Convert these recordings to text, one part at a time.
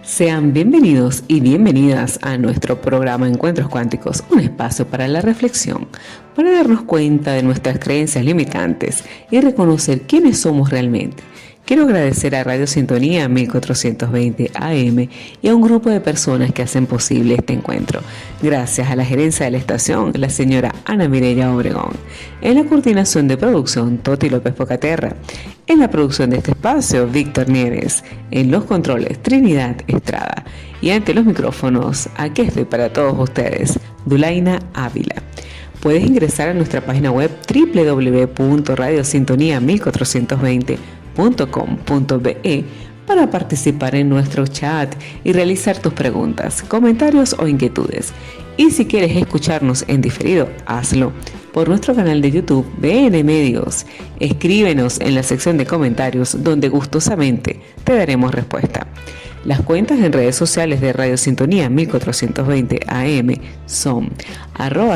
Sean bienvenidos y bienvenidas a nuestro programa Encuentros Cuánticos, un espacio para la reflexión, para darnos cuenta de nuestras creencias limitantes y reconocer quiénes somos realmente. Quiero agradecer a Radio Sintonía 1420 AM y a un grupo de personas que hacen posible este encuentro. Gracias a la gerencia de la estación, la señora Ana Mireya Obregón. En la coordinación de producción, Toti López Pocaterra. En la producción de este espacio, Víctor Nieves. En los controles, Trinidad Estrada. Y ante los micrófonos, aquí estoy para todos ustedes, Dulaina Ávila. Puedes ingresar a nuestra página web www.radiosintonía1420.com.be para participar en nuestro chat y realizar tus preguntas, comentarios o inquietudes. Y si quieres escucharnos en diferido, hazlo por nuestro canal de YouTube BN Medios. Escríbenos en la sección de comentarios donde gustosamente te daremos respuesta. Las cuentas en redes sociales de Radio Sintonía 1420 AM son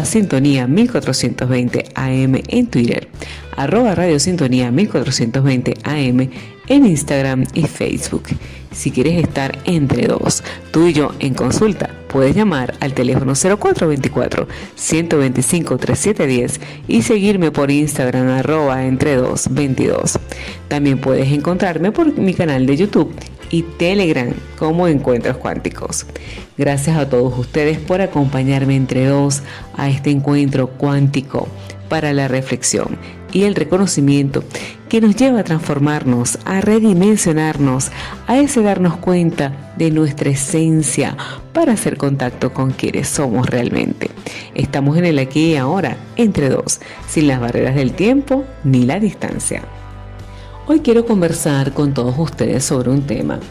@Sintonía 1420 AM en Twitter, @Radio Sintonía 1420 AM en Instagram y Facebook. Si quieres estar entre dos, tú y yo en consulta, puedes llamar al teléfono 0424-125-3710 y seguirme por Instagram @entre222. También puedes encontrarme por mi canal de YouTube y Telegram como Encuentros Cuánticos. Gracias a todos ustedes por acompañarme entre dos a este encuentro cuántico para la reflexión y el reconocimiento que nos lleva a transformarnos, a redimensionarnos, a ese darnos cuenta de nuestra esencia para hacer contacto con quienes somos realmente. Estamos en el aquí y ahora, entre dos, sin las barreras del tiempo ni la distancia. Hoy quiero conversar con todos ustedes sobre un tema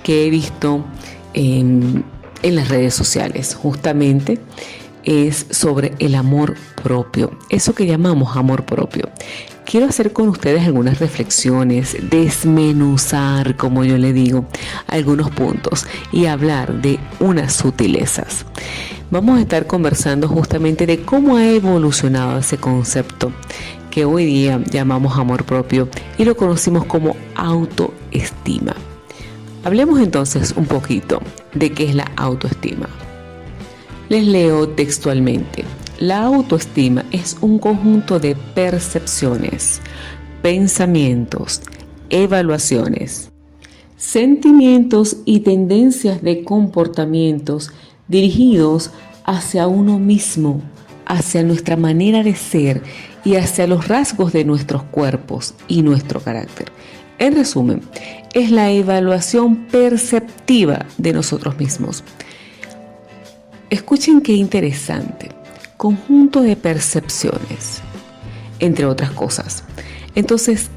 que he visto en las redes sociales. Justamente es sobre el amor propio, eso que llamamos amor propio. Quiero hacer con ustedes algunas reflexiones, desmenuzar, como yo le digo, algunos puntos y hablar de unas sutilezas. Vamos a estar conversando justamente de cómo ha evolucionado ese concepto que hoy día llamamos amor propio y lo conocimos como autoestima. Hablemos entonces un poquito de qué es la autoestima. Les leo textualmente. La autoestima es un conjunto de percepciones, pensamientos, evaluaciones, sentimientos y tendencias de comportamientos dirigidos hacia uno mismo, hacia nuestra manera de ser y hacia los rasgos de nuestros cuerpos y nuestro carácter. En resumen, es la evaluación perceptiva de nosotros mismos. Escuchen qué interesante. Conjunto de percepciones, entre otras cosas. Entonces,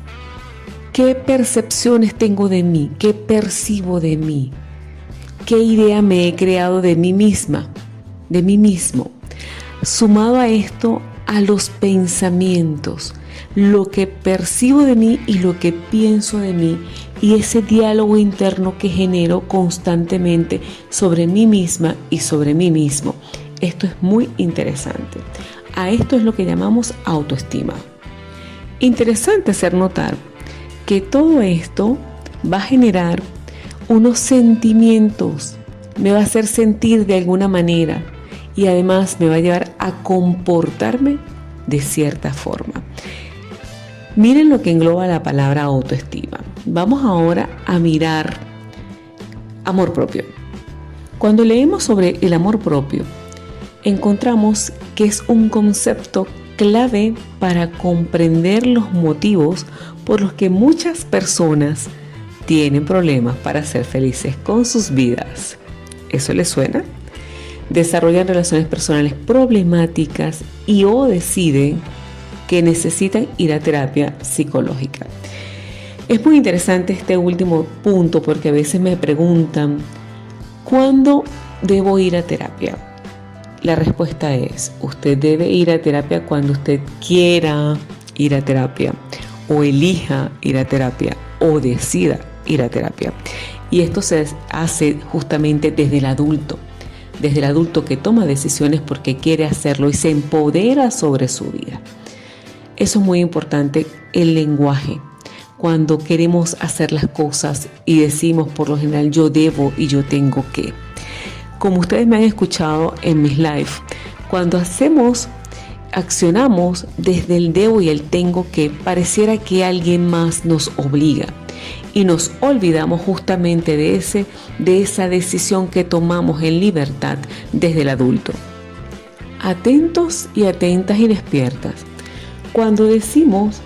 ¿qué percepciones tengo de mí? ¿Qué percibo de mí? ¿Qué idea me he creado de mí misma? De mí mismo. Sumado a esto, a los pensamientos, lo que percibo de mí y lo que pienso de mí y ese diálogo interno que genero constantemente sobre mí misma y sobre mí mismo. Esto es muy interesante. A esto es lo que llamamos autoestima. Interesante hacer notar que todo esto va a generar unos sentimientos, me va a hacer sentir de alguna manera y además me va a llevar a comportarme de cierta forma. Miren lo que engloba la palabra autoestima. Vamos ahora a mirar amor propio. Cuando leemos sobre el amor propio, encontramos que es un concepto clave para comprender los motivos por los que muchas personas tienen problemas para ser felices con sus vidas. ¿Eso les suena? Desarrollan relaciones personales problemáticas y o deciden que necesitan ir a terapia psicológica. Es muy interesante este último punto porque a veces me preguntan, ¿cuándo debo ir a terapia? La respuesta es, usted debe ir a terapia cuando usted quiera ir a terapia, o elija ir a terapia, o decida ir a terapia. Y esto se hace justamente desde el adulto que toma decisiones porque quiere hacerlo y se empodera sobre su vida. Eso es muy importante, el lenguaje. Cuando queremos hacer las cosas y decimos por lo general yo debo y yo tengo que. Como ustedes me han escuchado en mis live, cuando accionamos desde el debo y el tengo que, pareciera que alguien más nos obliga y nos olvidamos justamente de esa decisión que tomamos en libertad desde el adulto. Atentos y atentas y despiertas. Cuando decimos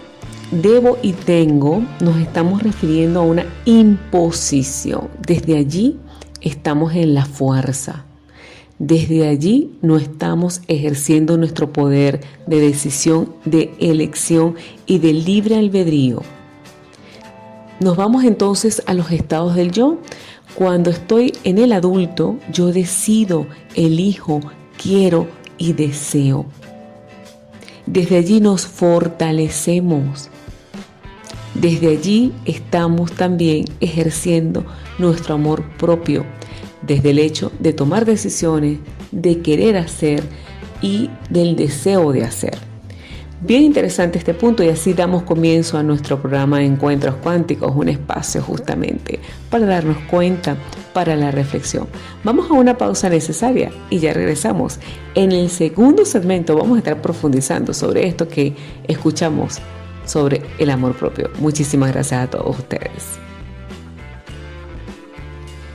debo y tengo, nos estamos refiriendo a una imposición. Desde allí estamos en la fuerza. Desde allí no estamos ejerciendo nuestro poder de decisión, de elección y de libre albedrío. Nos vamos entonces a los estados del yo. Cuando estoy en el adulto, yo decido, elijo, quiero y deseo. Desde allí nos fortalecemos. Desde allí estamos también ejerciendo nuestro amor propio, desde el hecho de tomar decisiones, de querer hacer y del deseo de hacer. Bien interesante este punto y así damos comienzo a nuestro programa de Encuentros Cuánticos, un espacio justamente para darnos cuenta, para la reflexión. Vamos a una pausa necesaria y ya regresamos. En el segundo segmento vamos a estar profundizando sobre esto que escuchamos sobre el amor propio. Muchísimas gracias a todos ustedes.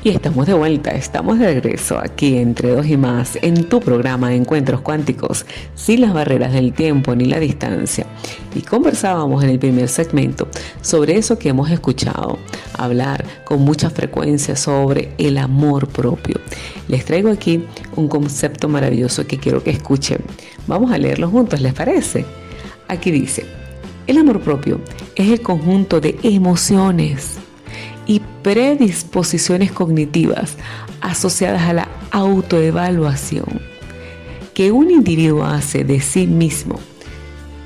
Y estamos de vuelta, estamos de regreso aquí entre dos y más en tu programa Encuentros Cuánticos, sin las barreras del tiempo ni la distancia. Y conversábamos en el primer segmento sobre eso que hemos escuchado hablar con mucha frecuencia sobre el amor propio. Les traigo aquí un concepto maravilloso que quiero que escuchen. Vamos a leerlo juntos, ¿les parece? Aquí dice, el amor propio es el conjunto de emociones y predisposiciones cognitivas asociadas a la autoevaluación que un individuo hace de sí mismo.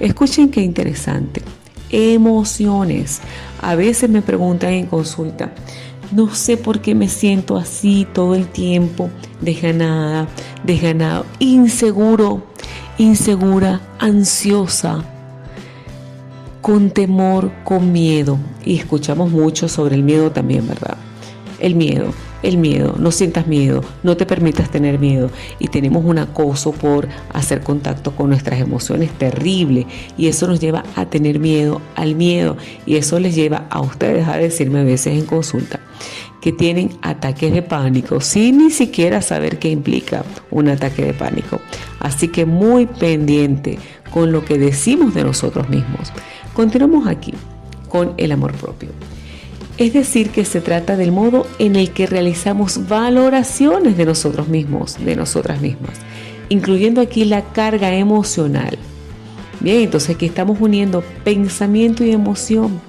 Escuchen qué interesante. Emociones. A veces me preguntan en consulta, no sé por qué me siento así todo el tiempo, desganado, inseguro, insegura, ansiosa, con temor, con miedo. Y escuchamos mucho sobre el miedo también, ¿verdad? El miedo, no sientas miedo, no te permitas tener miedo. Y tenemos un acoso por hacer contacto con nuestras emociones terrible. Y eso nos lleva a tener miedo al miedo. Y eso les lleva a ustedes a decirme a veces en consulta que tienen ataques de pánico sin ni siquiera saber qué implica un ataque de pánico. Así que muy pendiente con lo que decimos de nosotros mismos. Continuamos aquí con el amor propio. Es decir, que se trata del modo en el que realizamos valoraciones de nosotros mismos, de nosotras mismas, incluyendo aquí la carga emocional. Bien, entonces aquí estamos uniendo pensamiento y emoción.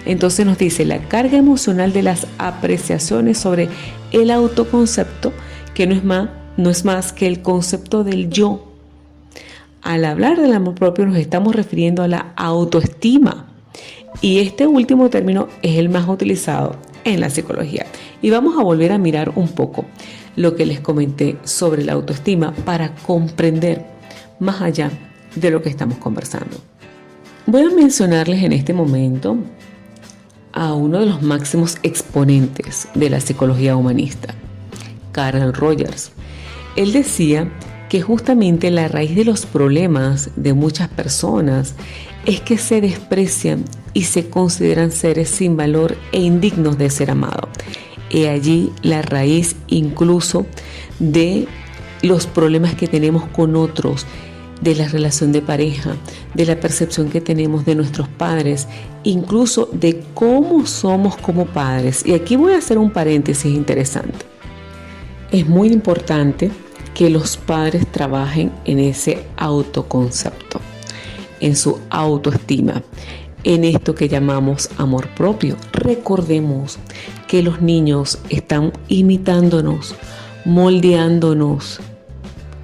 Entonces nos dice la carga emocional de las apreciaciones sobre el autoconcepto, que no es más que el concepto del yo. Al hablar del amor propio nos estamos refiriendo a la autoestima. Y este último término es el más utilizado en la psicología. Y vamos a volver a mirar un poco lo que les comenté sobre la autoestima para comprender más allá de lo que estamos conversando. Voy a mencionarles en este momento a uno de los máximos exponentes de la psicología humanista, Carl Rogers. Él decía que justamente la raíz de los problemas de muchas personas es que se desprecian y se consideran seres sin valor e indignos de ser amados. He allí la raíz incluso de los problemas que tenemos con otros, de la relación de pareja, de la percepción que tenemos de nuestros padres, incluso de cómo somos como padres. Y aquí voy a hacer un paréntesis interesante. Es muy importante que los padres trabajen en ese autoconcepto, en su autoestima, en esto que llamamos amor propio. Recordemos que los niños están imitándonos moldeándonos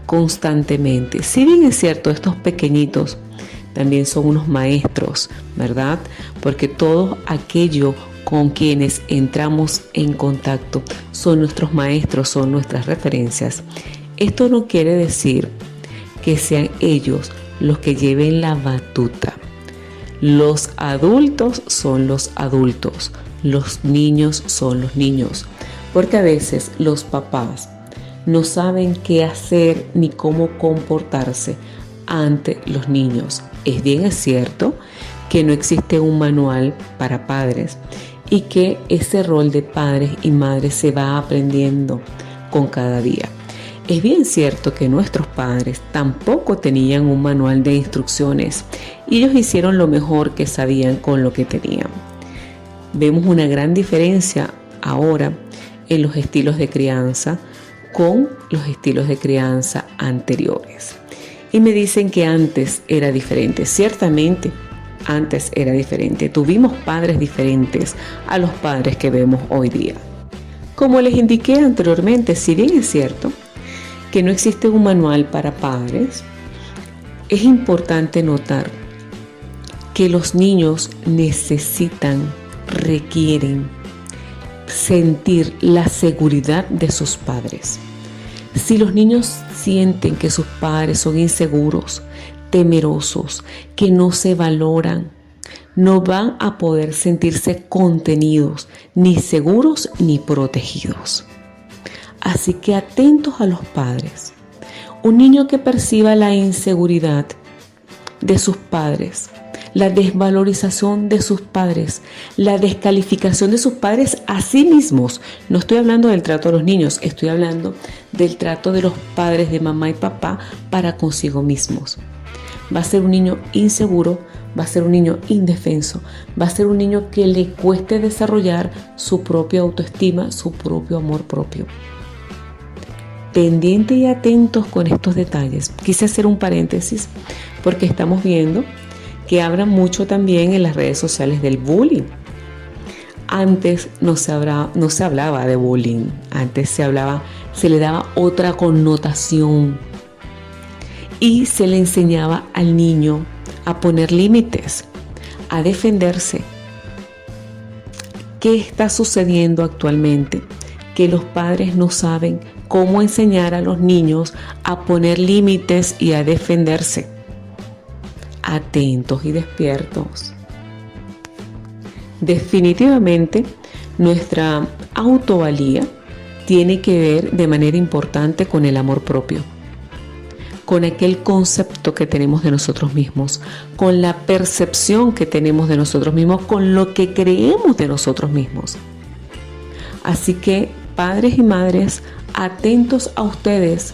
constantemente. Si bien es cierto, estos pequeñitos también son unos maestros, ¿verdad? Porque todo aquello con quienes entramos en contacto son nuestros maestros, son nuestras referencias. Esto no quiere decir que sean ellos los que lleven la batuta. Los adultos son los adultos, los niños son los niños, porque a veces los papás no saben qué hacer ni cómo comportarse ante los niños. Es cierto que no existe un manual para padres y que ese rol de padres y madres se va aprendiendo con cada día. Es bien cierto que nuestros padres tampoco tenían un manual de instrucciones y ellos hicieron lo mejor que sabían con lo que tenían. Vemos una gran diferencia ahora en los estilos de crianza con los estilos de crianza anteriores. Y me dicen que antes era diferente. Ciertamente, antes era diferente. Tuvimos padres diferentes a los padres que vemos hoy día. Como les indiqué anteriormente, si bien es cierto que no existe un manual para padres, es importante notar que los niños requieren sentir la seguridad de sus padres. Si los niños sienten que sus padres son inseguros, temerosos, que no se valoran, no van a poder sentirse contenidos, ni seguros ni protegidos. Así que atentos a los padres. Un niño que perciba la inseguridad de sus padres, la desvalorización de sus padres, la descalificación de sus padres a sí mismos. No estoy hablando del trato de los niños, estoy hablando del trato de los padres de mamá y papá para consigo mismos. Va a ser un niño inseguro, va a ser un niño indefenso, va a ser un niño que le cueste desarrollar su propia autoestima, su propio amor propio. Pendientes y atentos con estos detalles. Quise hacer un paréntesis porque estamos viendo que hablan mucho también en las redes sociales del bullying. Antes no se hablaba de bullying, antes se le daba otra connotación y se le enseñaba al niño a poner límites, a defenderse. ¿Qué está sucediendo actualmente? Que los padres no saben cómo enseñar a los niños a poner límites y a defenderse. Atentos y despiertos. Definitivamente, nuestra autovalía tiene que ver de manera importante con el amor propio, con aquel concepto que tenemos de nosotros mismos, con la percepción que tenemos de nosotros mismos, con lo que creemos de nosotros mismos. Así que, padres y madres, atentos a ustedes,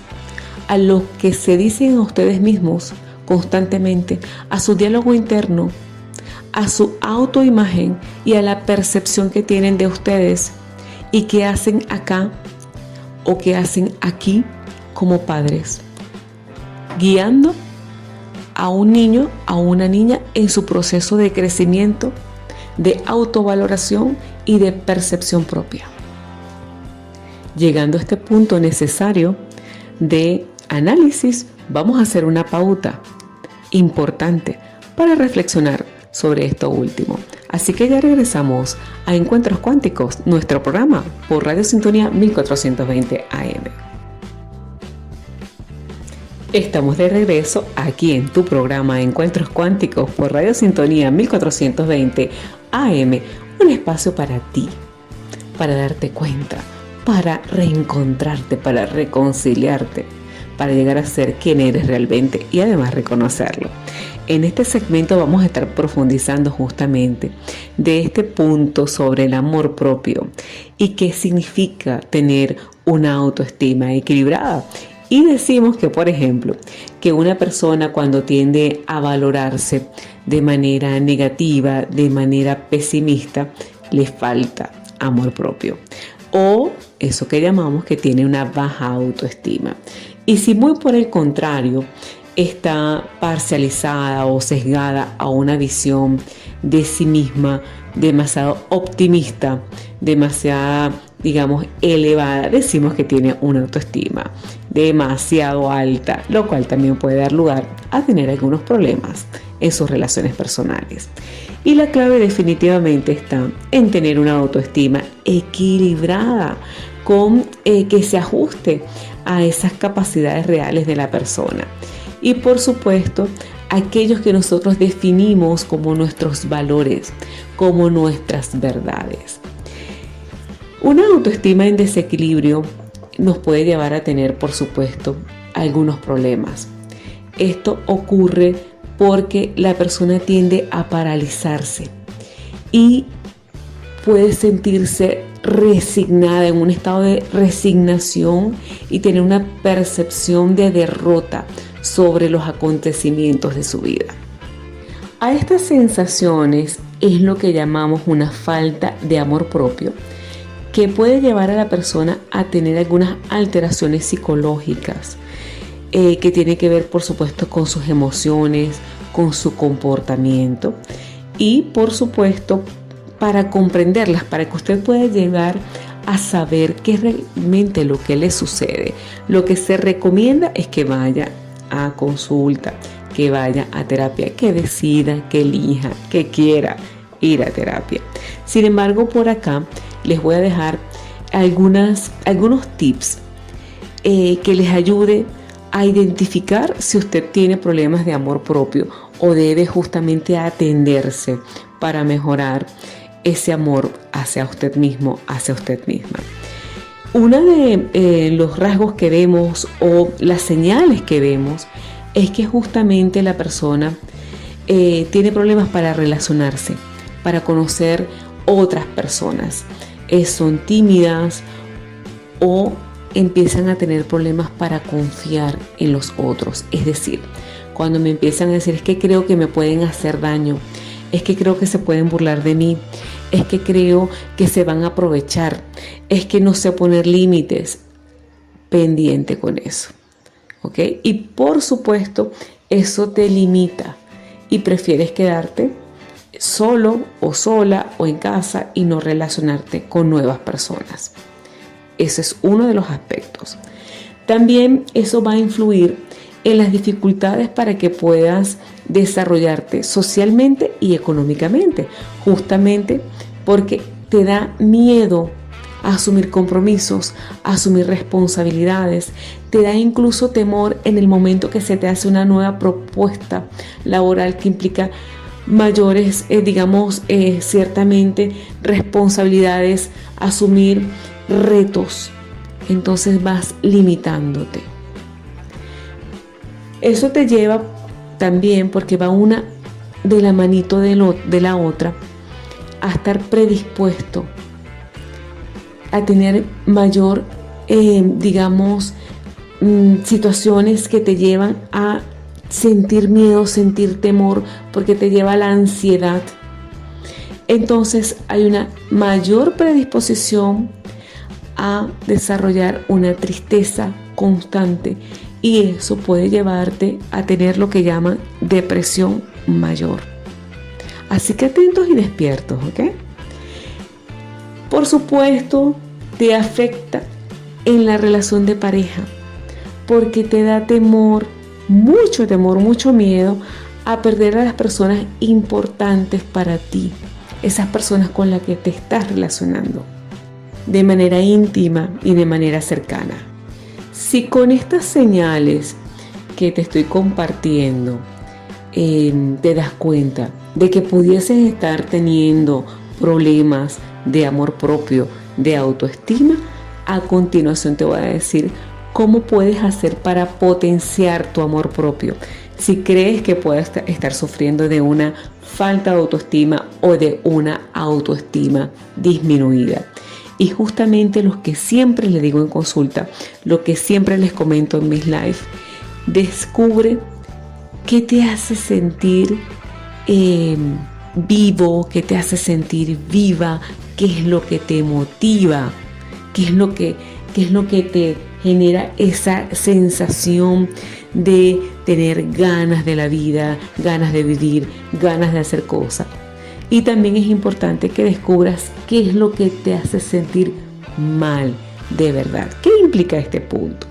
a lo que se dicen a ustedes mismos constantemente, a su diálogo interno, a su autoimagen y a la percepción que tienen de ustedes y que hacen acá o que hacen aquí como padres, guiando a un niño, a una niña en su proceso de crecimiento, de autovaloración y de percepción propia. Llegando a este punto necesario de análisis, vamos a hacer una pauta importante para reflexionar sobre esto último. Así que ya regresamos a Encuentros Cuánticos, nuestro programa por Radio Sintonía 1420 AM. Estamos de regreso aquí en tu programa Encuentros Cuánticos por Radio Sintonía 1420 AM, un espacio para ti, para darte cuenta, para reencontrarte, para reconciliarte, para llegar a ser quien eres realmente y además reconocerlo. En este segmento vamos a estar profundizando justamente de este punto sobre el amor propio y qué significa tener una autoestima equilibrada. Y decimos que, por ejemplo, que una persona cuando tiende a valorarse de manera negativa, de manera pesimista, le falta amor propio. O eso que llamamos que tiene una baja autoestima. Y si muy por el contrario está parcializada o sesgada a una visión de sí misma demasiado optimista, demasiada digamos, elevada, decimos que tiene una autoestima demasiado alta, lo cual también puede dar lugar a tener algunos problemas en sus relaciones personales. Y la clave definitivamente está en tener una autoestima equilibrada, con que se ajuste a esas capacidades reales de la persona. Y por supuesto, aquellos que nosotros definimos como nuestros valores, como nuestras verdades. Una autoestima en desequilibrio nos puede llevar a tener, por supuesto, algunos problemas. Esto ocurre porque la persona tiende a paralizarse y puede sentirse resignada, en un estado de resignación, y tener una percepción de derrota sobre los acontecimientos de su vida. A estas sensaciones es lo que llamamos una falta de amor propio, que puede llevar a la persona a tener algunas alteraciones psicológicas que tienen que ver, por supuesto, con sus emociones, con su comportamiento, y por supuesto, para comprenderlas, para que usted pueda llegar a saber qué es realmente lo que le sucede. Lo que se recomienda es que vaya a consulta, que vaya a terapia, que decida, que elija, que quiera ir a terapia. Sin embargo, por acá les voy a dejar algunos tips que les ayude a identificar si usted tiene problemas de amor propio o debe justamente atenderse para mejorar ese amor hacia usted mismo, hacia usted misma. Uno de los rasgos que vemos o las señales que vemos es que justamente la persona tiene problemas para relacionarse, para conocer otras personas. Son tímidas o empiezan a tener problemas para confiar en los otros. Es decir, cuando me empiezan a decir, es que creo que me pueden hacer daño, es que creo que se pueden burlar de mí, es que creo que se van a aprovechar, es que no sé poner límites. Pendiente con eso, ¿ok? Y por supuesto, eso te limita y prefieres quedarte solo o sola o en casa y no relacionarte con nuevas personas. Ese es uno de los aspectos. También eso va a influir en las dificultades para que puedas desarrollarte socialmente y económicamente, justamente porque te da miedo a asumir compromisos, a asumir responsabilidades, te da incluso temor en el momento que se te hace una nueva propuesta laboral que implica mayores, ciertamente responsabilidades, asumir retos. Entonces vas limitándote. Eso te lleva también, porque va una de la manito de la otra, a estar predispuesto a tener mayor, situaciones que te llevan a sentir miedo, sentir temor, porque te lleva a la ansiedad. Entonces hay una mayor predisposición a desarrollar una tristeza constante, y eso puede llevarte a tener lo que llaman depresión mayor. Así que atentos y despiertos, ¿ok? Por supuesto, te afecta en la relación de pareja, porque te da temor, mucho miedo a perder a las personas importantes para ti, esas personas con las que te estás relacionando de manera íntima y de manera cercana. Si con estas señales que te estoy compartiendo te das cuenta de que pudieses estar teniendo problemas de amor propio, de autoestima, a continuación te voy a decir cómo puedes hacer para potenciar tu amor propio si crees que puedes estar sufriendo de una falta de autoestima o de una autoestima disminuida. Y justamente lo que siempre les digo en consulta, lo que siempre les comento en mis live, descubre qué te hace sentir vivo, qué te hace sentir viva, qué es lo que te motiva, qué es lo que te genera esa sensación de tener ganas de la vida, ganas de vivir, ganas de hacer cosas. Y también es importante que descubras qué es lo que te hace sentir mal, de verdad. ¿Qué implica este punto?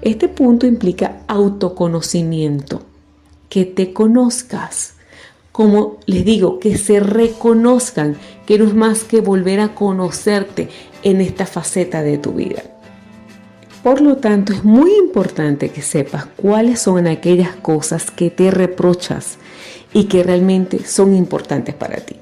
Este punto implica autoconocimiento, que te conozcas. Como les digo, que se reconozcan, que no es más que volver a conocerte en esta faceta de tu vida. Por lo tanto, es muy importante que sepas cuáles son aquellas cosas que te reprochas y que realmente son importantes para ti.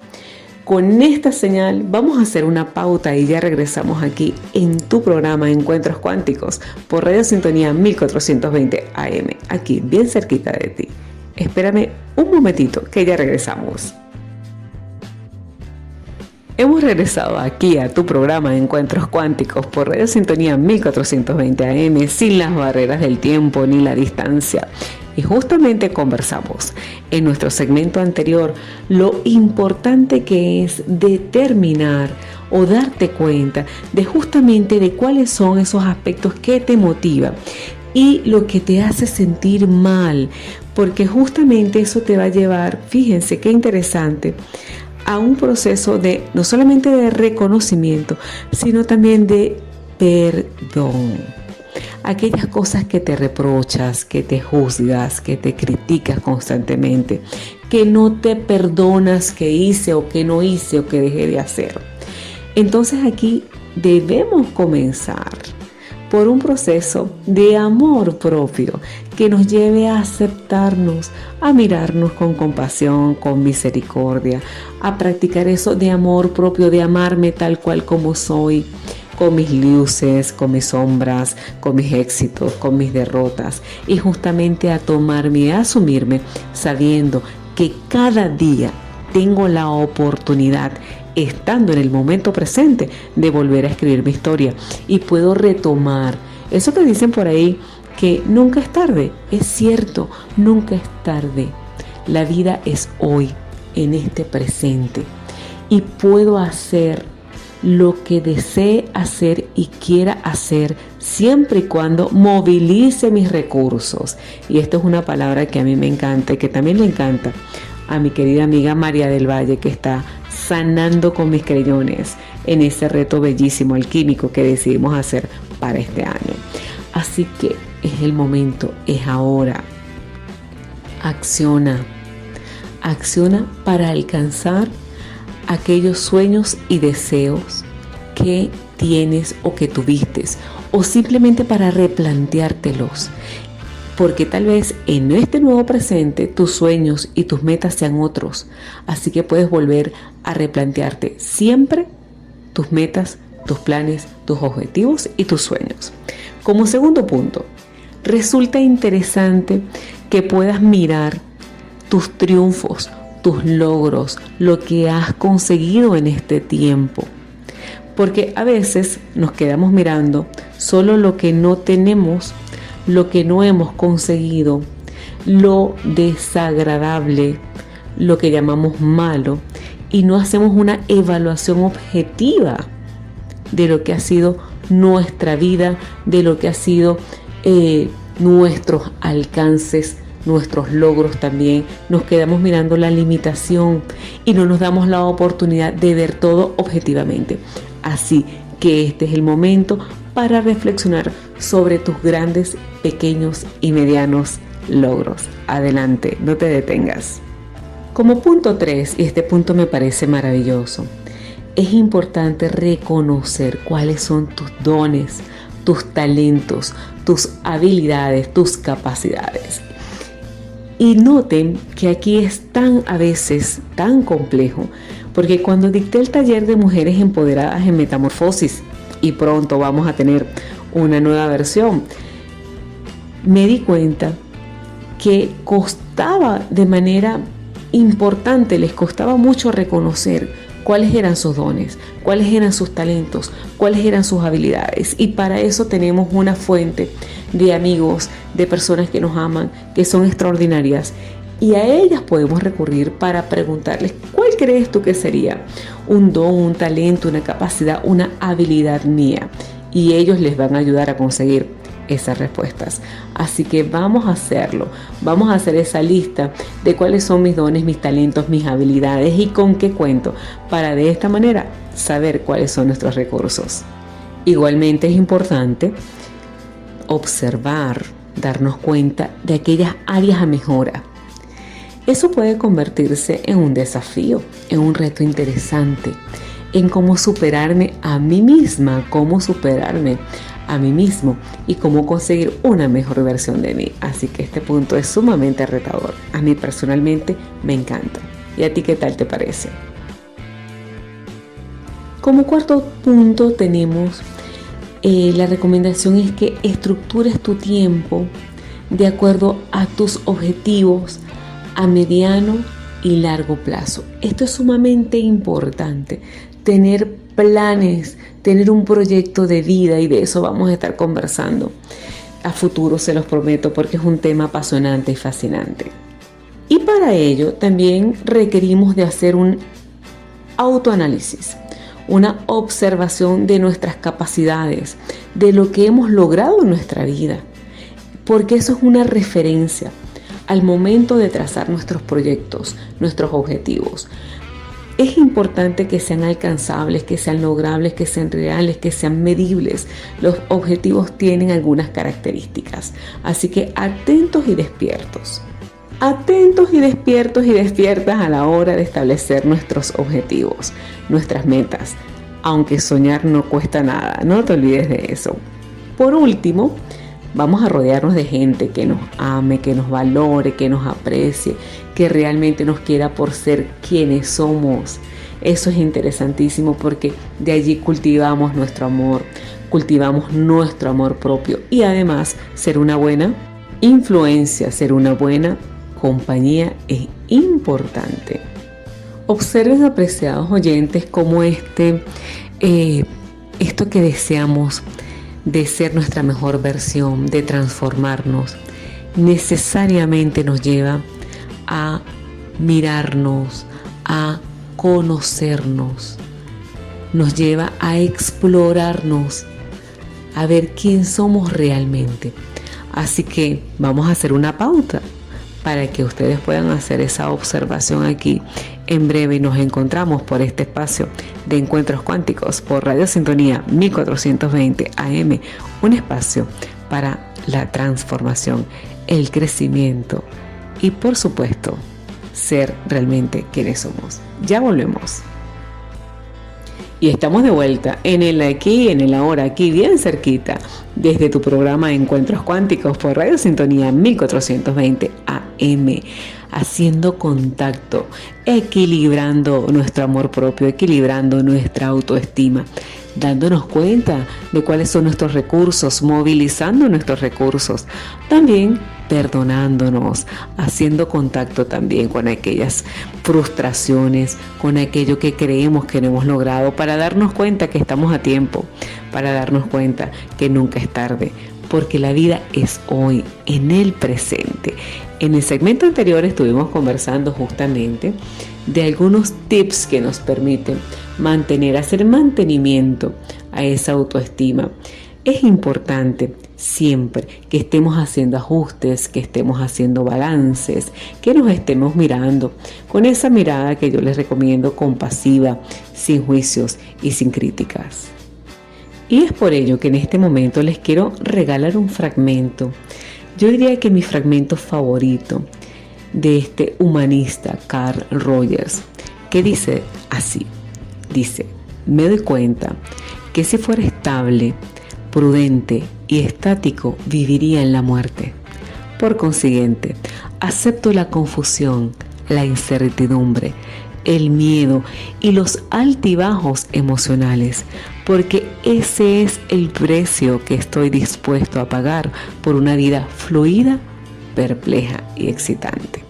Con esta señal vamos a hacer una pauta y ya regresamos aquí en tu programa Encuentros Cuánticos por Radio Sintonía 1420 AM, aquí bien cerquita de ti. Espérame un momentito que ya regresamos. Hemos regresado aquí a tu programa Encuentros Cuánticos por Radio Sintonía 1420 AM, sin las barreras del tiempo ni la distancia. Y justamente conversamos en nuestro segmento anterior lo importante que es determinar o darte cuenta de justamente de cuáles son esos aspectos que te motivan y lo que te hace sentir mal, porque justamente eso te va a llevar, fíjense qué interesante, a un proceso de no solamente de reconocimiento, sino también de perdón. Aquellas cosas que te reprochas, que te juzgas, que te criticas constantemente, que no te perdonas que hice o que no hice o que dejé de hacer. Entonces aquí debemos comenzar por un proceso de amor propio que nos lleve a aceptarnos, a mirarnos con compasión, con misericordia, a practicar eso de amor propio, de amarme tal cual como soy, con mis luces, con mis sombras, con mis éxitos, con mis derrotas, y justamente a tomarme y a asumirme sabiendo que cada día tengo la oportunidad, estando en el momento presente, de volver a escribir mi historia y puedo retomar eso que dicen por ahí, que nunca es tarde. Es cierto, nunca es tarde. La vida es hoy, en este presente, y puedo hacer lo que desee hacer y quiera hacer siempre y cuando movilice mis recursos. Y esto es una palabra que a mí me encanta y que también le encanta a mi querida amiga María del Valle, que está sanando con mis creyones en ese reto bellísimo alquímico que decidimos hacer para este año. Así que es el momento, es ahora. Acciona para alcanzar aquellos sueños y deseos que tienes o que tuviste, o simplemente para replanteártelos, porque tal vez en este nuevo presente tus sueños y tus metas sean otros, así que puedes volver a replantearte siempre tus metas, tus planes, tus objetivos y tus sueños. Como segundo punto, resulta interesante que puedas mirar tus triunfos, tus logros, lo que has conseguido en este tiempo. Porque a veces nos quedamos mirando solo lo que no tenemos, lo que no hemos conseguido, lo desagradable, lo que llamamos malo, y no hacemos una evaluación objetiva de lo que ha sido nuestra vida, de lo que ha sido nuestros alcances, nuestros logros también. Nos quedamos mirando la limitación y no nos damos la oportunidad de ver todo objetivamente. Así que este es el momento para reflexionar sobre tus grandes, pequeños y medianos logros. Adelante, no te detengas. Como punto 3, y este punto me parece maravilloso, es importante reconocer cuáles son tus dones, tus talentos, tus habilidades, tus capacidades. Y noten que aquí es a veces tan complejo, porque cuando dicté el taller de mujeres empoderadas en metamorfosis, y pronto vamos a tener una nueva versión, me di cuenta que costaba de manera importante, les costaba mucho reconocer cuáles eran sus dones, cuáles eran sus talentos, cuáles eran sus habilidades. Y para eso tenemos una fuente de amigos, de personas que nos aman, que son extraordinarias. Y a ellas podemos recurrir para preguntarles, ¿cuál crees tú que sería un don, un talento, una capacidad, una habilidad mía? Y ellos les van a ayudar a conseguir esas respuestas. Así que vamos a hacerlo, vamos a hacer esa lista de cuáles son mis dones, mis talentos, mis habilidades y con qué cuento, para de esta manera saber cuáles son nuestros recursos. Igualmente es importante observar, darnos cuenta de aquellas áreas a mejora. Eso puede convertirse en un desafío, en un reto interesante, en cómo superarme a mí misma, cómo superarme a mí mismo y cómo conseguir una mejor versión de mí. Así que este punto es sumamente retador. A mí personalmente me encanta. ¿Y a ti qué tal te parece? Como cuarto punto tenemos la recomendación es que estructures tu tiempo de acuerdo a tus objetivos a mediano y largo plazo. Esto es sumamente importante, tener planes, tener un proyecto de vida, y de eso vamos a estar conversando a futuro, se los prometo, porque es un tema apasionante y fascinante. Y para ello también requerimos de hacer un autoanálisis, una observación de nuestras capacidades, de lo que hemos logrado en nuestra vida, porque eso es una referencia al momento de trazar nuestros proyectos, nuestros objetivos. Es importante que sean alcanzables, que sean logrables, que sean reales, que sean medibles. Los objetivos tienen algunas características, así que atentos y despiertos. Atentos y despiertos y despiertas a la hora de establecer nuestros objetivos, nuestras metas, aunque soñar no cuesta nada, no te olvides de eso. Por último, vamos a rodearnos de gente que nos ame, que nos valore, que nos aprecie, que realmente nos quiera por ser quienes somos. Eso es interesantísimo porque de allí cultivamos nuestro amor propio y además ser una buena influencia, ser una buena compañía es importante. Observen, apreciados oyentes, cómo esto que deseamos de ser nuestra mejor versión, de transformarnos, necesariamente nos lleva a mirarnos, a conocernos, nos lleva a explorarnos, a ver quién somos realmente. Así que vamos a hacer una pauta para que ustedes puedan hacer esa observación aquí. En breve nos encontramos por este espacio de Encuentros Cuánticos por Radio Sintonía 1420 AM, un espacio para la transformación, el crecimiento y, por supuesto, ser realmente quienes somos. Ya volvemos. Y estamos de vuelta en el aquí, en el ahora, aquí bien cerquita, desde tu programa Encuentros Cuánticos por Radio Sintonía 1420 AM, haciendo contacto, equilibrando nuestro amor propio, equilibrando nuestra autoestima, dándonos cuenta de cuáles son nuestros recursos, movilizando nuestros recursos, también perdonándonos, haciendo contacto también con aquellas frustraciones, con aquello que creemos que no hemos logrado, para darnos cuenta que estamos a tiempo, para darnos cuenta que nunca es tarde, porque la vida es hoy, en el presente. En el segmento anterior estuvimos conversando justamente de algunos tips que nos permiten hacer mantenimiento a esa autoestima. Es importante siempre que estemos haciendo ajustes, que estemos haciendo balances, que nos estemos mirando con esa mirada que yo les recomiendo, compasiva, sin juicios y sin críticas. Y es por ello que en este momento les quiero regalar un fragmento. Yo diría que mi fragmento favorito de este humanista, Carl Rogers, que dice así, me doy cuenta que si fuera estable, prudente y estático, viviría en la muerte. Por consiguiente, acepto la confusión, la incertidumbre, el miedo y los altibajos emocionales, porque ese es el precio que estoy dispuesto a pagar por una vida fluida, perpleja y excitante.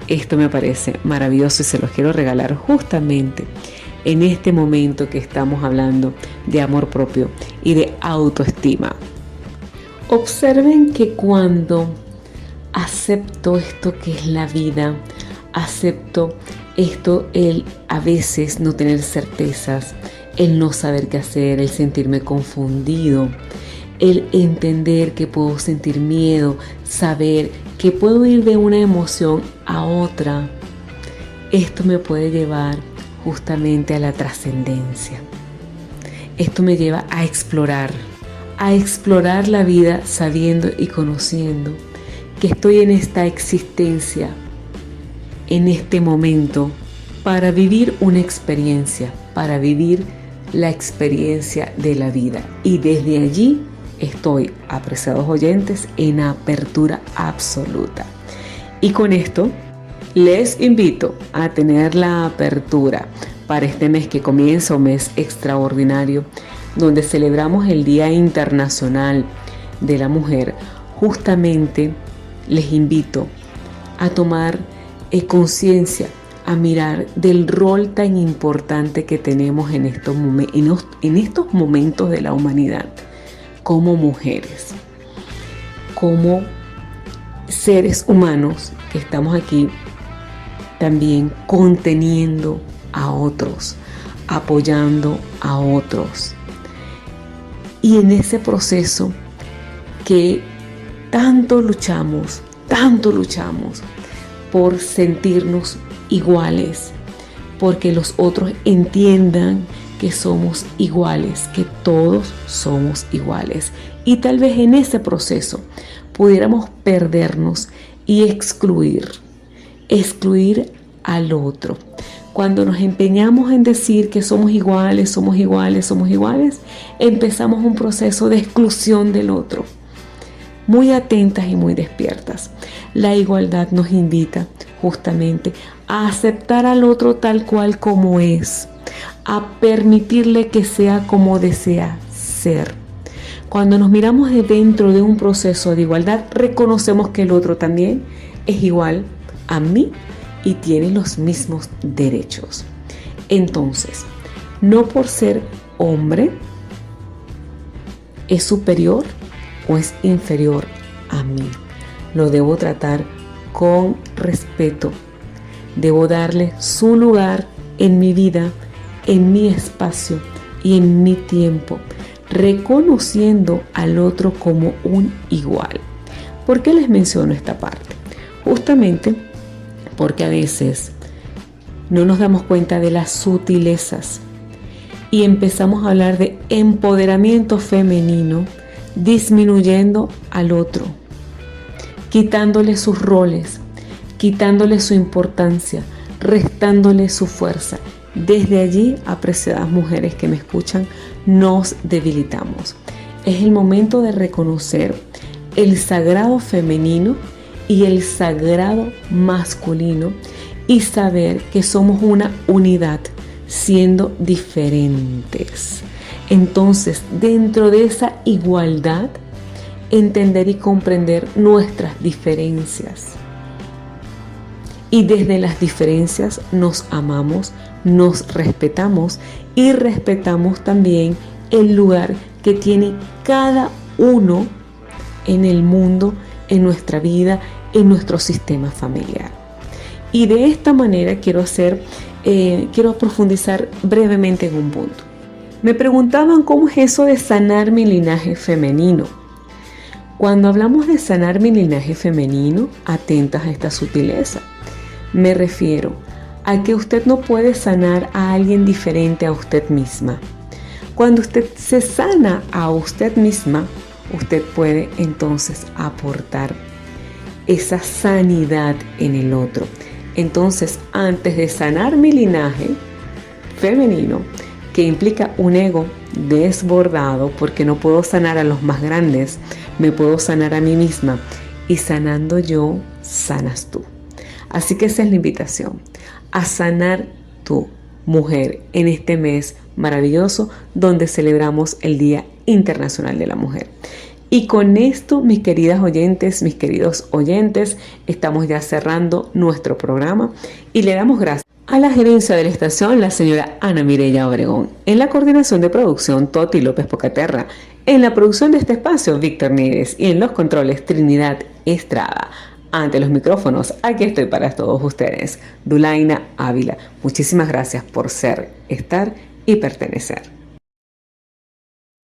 Esto me parece maravilloso y se los quiero regalar justamente en este momento que estamos hablando de amor propio y de autoestima. Observen que cuando acepto esto que es la vida, acepto esto, el a veces no tener certezas, el no saber qué hacer, el sentirme confundido, el entender que puedo sentir miedo, saber que puedo ir de una emoción a otra, esto me puede llevar justamente a la trascendencia. Esto me lleva a explorar la vida sabiendo y conociendo que estoy en esta existencia, en este momento, para vivir una experiencia, para vivir la experiencia de la vida. Y desde allí estoy, apreciados oyentes, en apertura absoluta. Y con esto les invito a tener la apertura para este mes que comienza, un mes extraordinario, donde celebramos el Día Internacional de la Mujer. Justamente les invito a tomar conciencia, a mirar del rol tan importante que tenemos en estos momentos de la humanidad, como mujeres, como seres humanos que estamos aquí también conteniendo a otros, apoyando a otros. Y en ese proceso que tanto luchamos por sentirnos iguales, porque los otros entiendan que somos iguales, que todos somos iguales. Y tal vez en ese proceso pudiéramos perdernos y excluir al otro. Cuando nos empeñamos en decir que somos iguales, empezamos un proceso de exclusión del otro. Muy atentas y muy despiertas. La igualdad nos invita justamente a aceptar al otro tal cual como es, a permitirle que sea como desea ser. Cuando nos miramos de dentro de un proceso de igualdad, reconocemos que el otro también es igual a mí y tiene los mismos derechos. Entonces, no por ser hombre es superior o es inferior a mí. Lo debo tratar con respeto. Debo darle su lugar en mi vida, en mi espacio y en mi tiempo, reconociendo al otro como un igual. ¿Por qué les menciono esta parte? Justamente porque a veces no nos damos cuenta de las sutilezas y empezamos a hablar de empoderamiento femenino, disminuyendo al otro, quitándole sus roles, quitándole su importancia, restándole su fuerza. Desde allí, apreciadas mujeres que me escuchan, nos debilitamos. Es el momento de reconocer el sagrado femenino y el sagrado masculino y saber que somos una unidad siendo diferentes. Entonces, dentro de esa igualdad, entender y comprender nuestras diferencias. Y desde las diferencias nos amamos, nos respetamos y respetamos también el lugar que tiene cada uno en el mundo, en nuestra vida, en nuestro sistema familiar. Y de esta manera quiero profundizar brevemente en un punto. Me preguntaban cómo es eso de sanar mi linaje femenino. Cuando hablamos de sanar mi linaje femenino, atentas a esta sutileza. Me refiero a que usted no puede sanar a alguien diferente a usted misma. Cuando usted se sana a usted misma, usted puede entonces aportar esa sanidad en el otro. Entonces, antes de sanar mi linaje femenino, que implica un ego desbordado, porque no puedo sanar a los más grandes, me puedo sanar a mí misma, y sanando yo, sanas tú. Así que esa es la invitación, a sanar tú, mujer, en este mes maravilloso donde celebramos el Día Internacional de la Mujer. Y con esto, mis queridas oyentes, mis queridos oyentes, estamos ya cerrando nuestro programa y le damos gracias a la gerencia de la estación, la señora Ana Mireya Obregón, en la coordinación de producción, Toti López Pocaterra, en la producción de este espacio, Víctor Nieves, y en los controles, Trinidad Estrada. Ante los micrófonos, aquí estoy para todos ustedes, Dulaina Ávila. Muchísimas gracias por ser, estar y pertenecer.